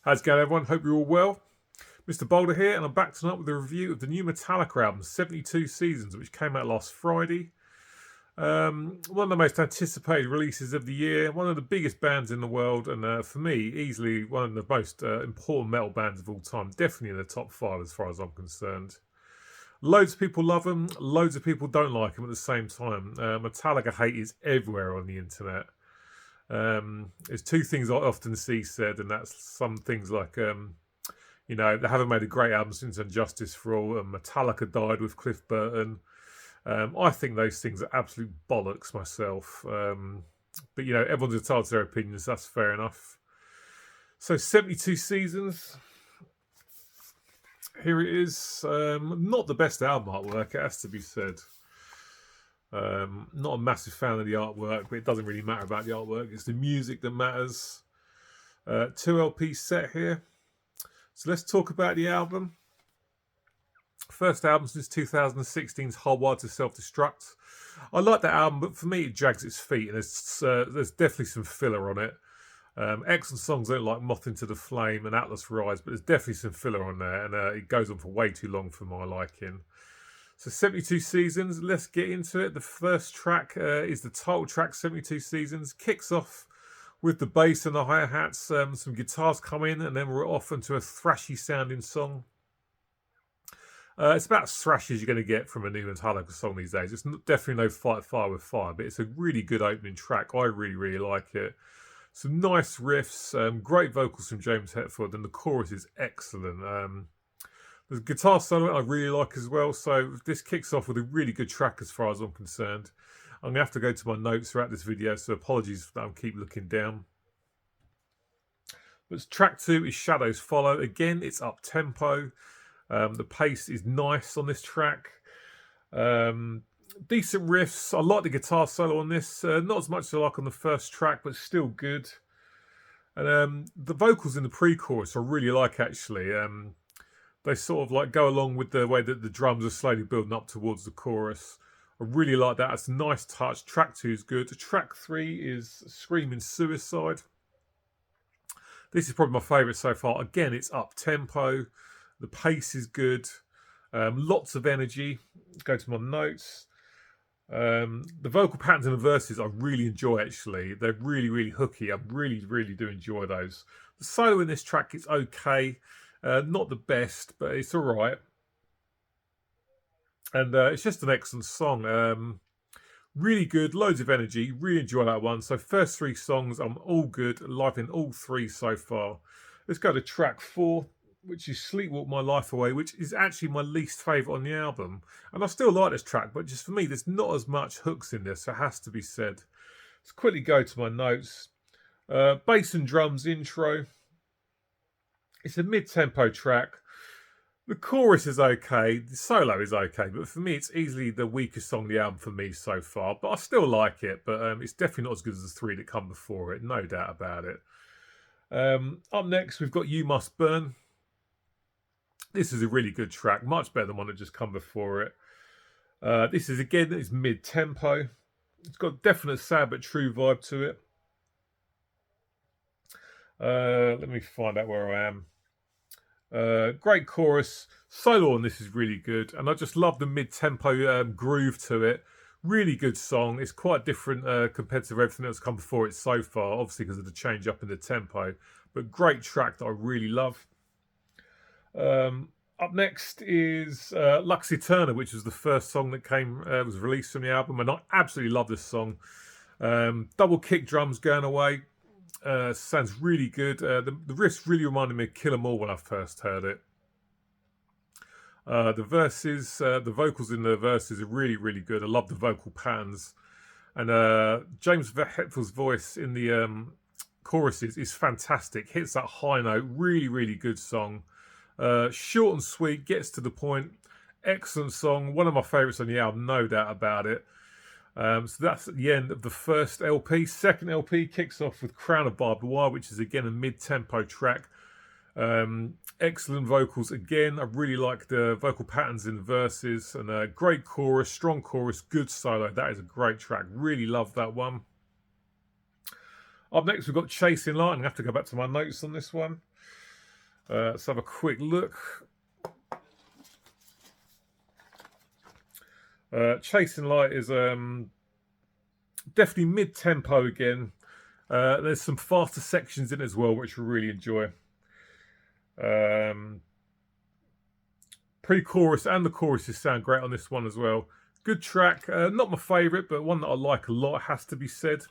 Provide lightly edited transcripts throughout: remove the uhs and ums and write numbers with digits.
How's it going, everyone? Hope you're all well. Mr. Boulder here, and I'm back tonight with a review of the new Metallica album, 72 Seasons, which came out last Friday. One of the most anticipated releases of the year, one of the biggest bands in the world, and for me, easily one of the most important metal bands of all time. Definitely in the top 5 as far as I'm concerned. Loads of people love them, loads of people don't like them at the same time. Metallica hate is everywhere on the internet. There's two things I often see said, and that's some things like, they haven't made a great album since Injustice for All, and Metallica died with Cliff Burton. I think those things are absolute bollocks myself. But, everyone's entitled to their opinions, that's fair enough. So, 72 Seasons. Here it is. Not the best album artwork, it has to be said. Not a massive fan of the artwork, but it doesn't really matter about the artwork. It's the music that matters. 2 LP set here. So let's talk about the album. First album since 2016's Hardwired to Self-Destruct. I like that album, but for me it drags its feet, and there's definitely some filler on it. Excellent songs like Moth Into the Flame and Atlas Rise, but there's definitely some filler on there, and it goes on for way too long for my liking. So 72 Seasons, let's get into it. The first track is the title track, 72 Seasons. Kicks off with the bass and the hi-hats, some guitars come in, and then we're off into a thrashy sounding song. It's about as thrashy as you're going to get from a new Metallica song these days. It's definitely no Fight Fire with Fire, but it's a really good opening track. I really, really like it. Some nice riffs, great vocals from James Hetfield, and the chorus is excellent. The guitar solo I really like as well, so this kicks off with a really good track as far as I'm concerned. I'm going to have to go to my notes throughout this video, so apologies that I keep looking down. But track 2 is Shadows Follow. Again, it's up-tempo. The pace is nice on this track. Decent riffs. I like the guitar solo on this. Not as much as I like on the first track, but still good. And the vocals in the pre-chorus I really like, actually. They sort of go along with the way that the drums are slowly building up towards the chorus. I really like that. It's a nice touch. Track 2 is good. Track 3 is Screaming Suicide. This is probably my favourite so far. Again, it's up-tempo. The pace is good. Lots of energy. Go to my notes. The vocal patterns and the verses I really enjoy, actually. They're really, really hooky. I really, really do enjoy those. The solo in this track is okay. Not the best, but it's all right. And it's just an excellent song. Really good, loads of energy. Really enjoy that one. So first 3 songs, I'm all good. Liking all 3 so far. Let's go to track 4, which is Sleepwalk My Life Away, which is actually my least favourite on the album. And I still like this track, but just for me, there's not as much hooks in this, so it has to be said. Let's quickly go to my notes. Bass and drums intro. It's a mid-tempo track. The chorus is okay. The solo is okay. But for me, it's easily the weakest song on the album for me so far. But I still like it. But it's definitely not as good as the 3 that come before it. No doubt about it. Up next, we've got You Must Burn. This is a really good track. Much better than one that just come before it. This is, again, it's mid-tempo. It's got a definite sad but true vibe to it. Let me find out where I am. Great chorus. Solo on this is really good, and I just love the mid-tempo groove to it. Really good song. It's quite different compared to everything that's come before it so far, obviously because of the change up in the tempo, but great track that I really love. Up next is Lux Eterna, which was the first song that was released from the album, and I absolutely love this song. Double kick drums going away. Sounds really good. The riffs really reminded me of Kill 'Em All when I first heard it. The verses, the vocals in the verses are really, really good. I love the vocal patterns. And James Hetfield's voice in the choruses is fantastic. Hits that high note. Really, really good song. Short and sweet, gets to the point. Excellent song. One of my favourites on the album, no doubt about it. So that's at the end of the first LP. Second LP kicks off with Crown of Barbed Wire, which is again a mid-tempo track. Excellent vocals again. I really like the vocal patterns in the verses, and a great chorus, strong chorus, good solo. That is a great track. Really love that one. Up next, we've got Chasing Light. I'm going to have to go back to my notes on this one. Let's have a quick look. Chasing Light is definitely mid-tempo again. There's some faster sections in it as well, which I really enjoy. Pre-chorus and the choruses sound great on this one as well. Good track. Not my favourite, but one that I like a lot, has to be said.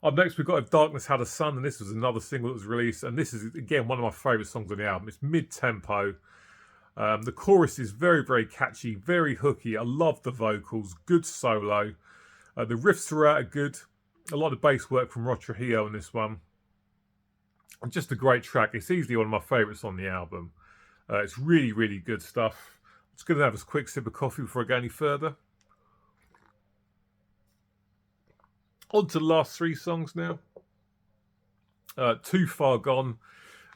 Up next, we've got If Darkness Had a Sun, and this was another single that was released. And this is, again, one of my favourite songs on the album. It's mid-tempo. The chorus is very, very catchy, very hooky. I love the vocals. Good solo. The riffs throughout are good. A lot of bass work from Rod Trujillo on this one. And just a great track. It's easily one of my favourites on the album. It's really, really good stuff. I'm just going to have a quick sip of coffee before I go any further. On to the last three songs now. Too Far Gone.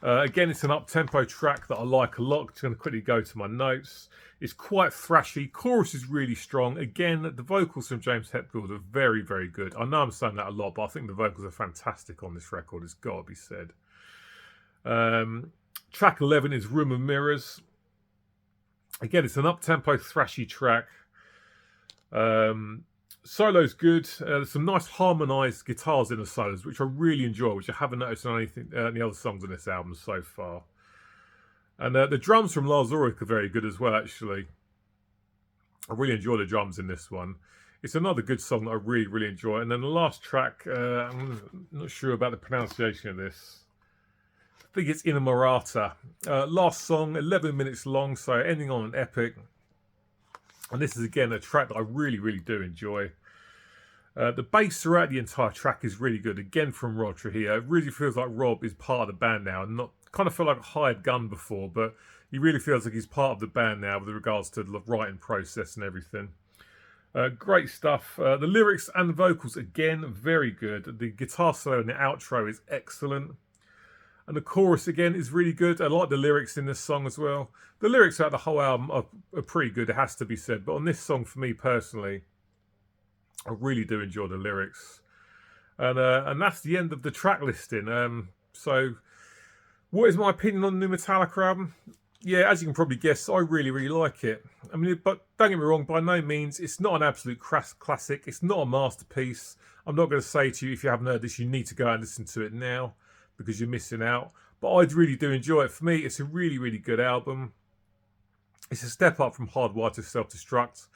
Again, it's an up-tempo track that I like a lot. Just going to quickly go to my notes. It's quite thrashy. Chorus is really strong. Again, the vocals from James Hetfield are very, very good. I know I'm saying that a lot, but I think the vocals are fantastic on this record. It's got to be said. Track 11 is Room of Mirrors. Again, it's an up-tempo, thrashy track. Solo's good. There's some nice harmonised guitars in the solos, which I really enjoy, which I haven't noticed on any other songs on this album so far. And the drums from Lars Ulrich are very good as well, actually. I really enjoy the drums in this one. It's another good song that I really, really enjoy. And then the last track, I'm not sure about the pronunciation of this. I think it's Inamorata. Last song, 11 minutes long, so ending on an epic. And this is, again, a track that I really, really do enjoy. The bass throughout the entire track is really good. Again, from Rod Trujillo. It really feels like Rob is part of the band now. And not kind of felt like a hired gun before, but he really feels like he's part of the band now with regards to the writing process and everything. Great stuff. The lyrics and the vocals, again, very good. The guitar solo in the outro is excellent. And the chorus, again, is really good. I like the lyrics in this song as well. The lyrics throughout the whole album are pretty good, it has to be said. But on this song, for me personally, I really do enjoy the lyrics. And that's the end of the track listing. So, what is my opinion on the new Metallica album? Yeah, as you can probably guess, I really, really like it. I mean, but don't get me wrong, by no means, it's not an absolute classic. It's not a masterpiece. I'm not going to say to you, if you haven't heard this, you need to go and listen to it now, because you're missing out. But I really do enjoy it. For me, it's a really, really good album. It's a step up from Hardwired to Self-Destruct.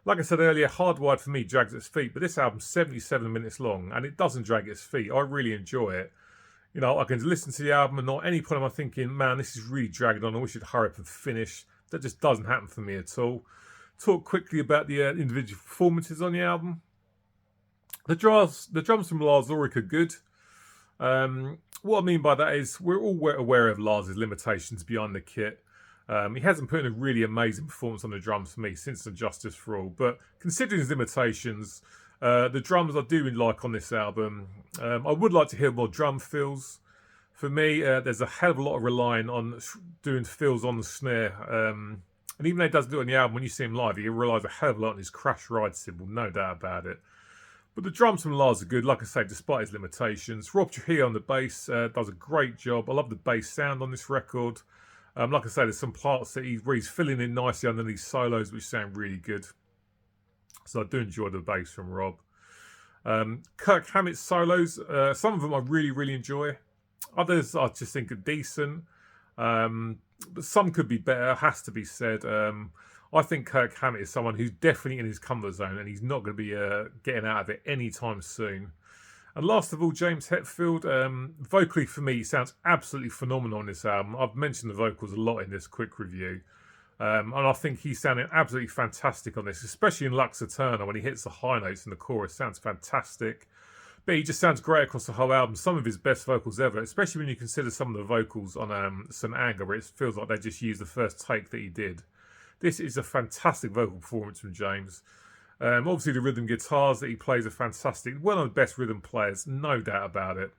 Like I said earlier, Hardwired for me drags its feet, but this album's 77 minutes long, and it doesn't drag its feet. I really enjoy it. You know, I can listen to the album and not at any point am I thinking, man, this is really dragging on. I wish it'd hurry up and finish. That just doesn't happen for me at all. Talk quickly about the individual performances on the album. The drums from Lars Ulrich are good. What I mean by that is we're all aware of Lars' limitations beyond the kit. He hasn't put in a really amazing performance on the drums for me since the Justice for All. But considering his limitations, the drums I do like on this album, I would like to hear more drum fills. For me, there's a hell of a lot of relying on doing fills on the snare. And even though he doesn't do it on the album, when you see him live, he relies a hell of a lot on his crash ride cymbal, no doubt about it. But the drums from Lars are good, like I say, despite his limitations. Rob Trujillo on the bass does a great job. I love the bass sound on this record. Like I say, there's some parts that where he's filling in nicely underneath solos, which sound really good. So I do enjoy the bass from Rob. Kirk Hammett's solos, some of them I really, really enjoy. Others I just think are decent. But some could be better, has to be said. I think Kirk Hammett is someone who's definitely in his comfort zone and he's not going to be getting out of it anytime soon. And last of all, James Hetfield, vocally for me, he sounds absolutely phenomenal on this album. I've mentioned the vocals a lot in this quick review. And I think he's sounding absolutely fantastic on this, especially in Lux Eterna when he hits the high notes in the chorus. Sounds fantastic. But he just sounds great across the whole album. Some of his best vocals ever, especially when you consider some of the vocals on St. Anger, where it feels like they just used the first take that he did. This is a fantastic vocal performance from James. Obviously, the rhythm guitars that he plays are fantastic. One of the best rhythm players, no doubt about it.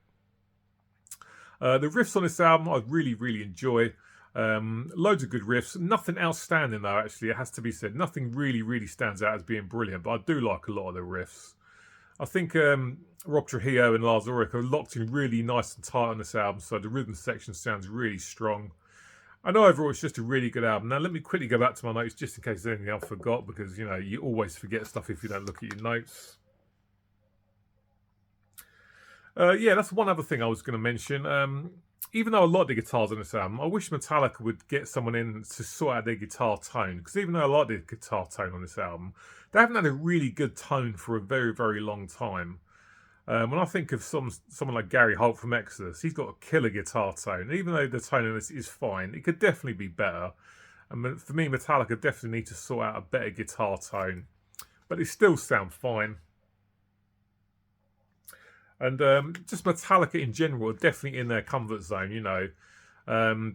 The riffs on this album I really, really enjoy. Loads of good riffs. Nothing outstanding, though, actually, it has to be said. Nothing really, really stands out as being brilliant, but I do like a lot of the riffs. I think Rob Trujillo and Lars Ulrich are locked in really nice and tight on this album, so the rhythm section sounds really strong. I know overall it's just a really good album. Now let me quickly go back to my notes just in case there's anything I forgot, because you know you always forget stuff if you don't look at your notes. Yeah, that's one other thing I was going to mention. Even though I like the guitars on this album, I wish Metallica would get someone in to sort out their guitar tone. Because even though I like the guitar tone on this album, they haven't had a really good tone for a very, very long time. When I think of someone like Gary Holt from Exodus, he's got a killer guitar tone. Even though the tone of this is fine, it could definitely be better. And for me, Metallica definitely need to sort out a better guitar tone. But they still sound fine. And just Metallica in general are definitely in their comfort zone. You know,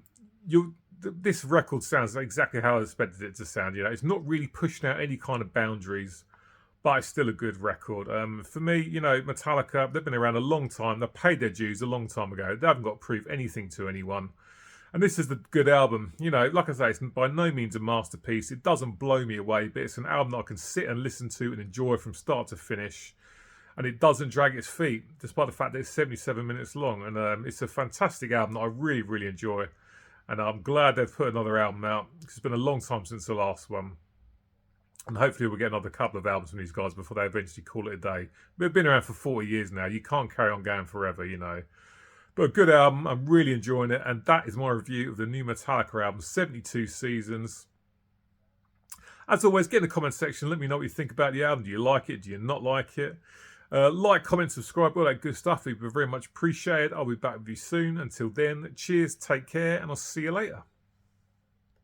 this record sounds exactly how I expected it to sound. You know, it's not really pushing out any kind of boundaries, but it's still a good record. For me, you know, Metallica, they've been around a long time. They paid their dues a long time ago. They haven't got to prove anything to anyone. And this is the good album. You know, like I say, it's by no means a masterpiece. It doesn't blow me away, but it's an album that I can sit and listen to and enjoy from start to finish. And it doesn't drag its feet, despite the fact that it's 77 minutes long. And it's a fantastic album that I really, really enjoy. And I'm glad they've put another album out, because it's been a long time since the last one. And hopefully we'll get another couple of albums from these guys before they eventually call it a day. They've been around for 40 years now. You can't carry on going forever, you know. But a good album. I'm really enjoying it. And that is my review of the new Metallica album, 72 Seasons. As always, get in the comment section. Let me know what you think about the album. Do you like it? Do you not like it? Like, comment, subscribe, all that good stuff. It would be very much appreciated. I'll be back with you soon. Until then, cheers, take care, and I'll see you later.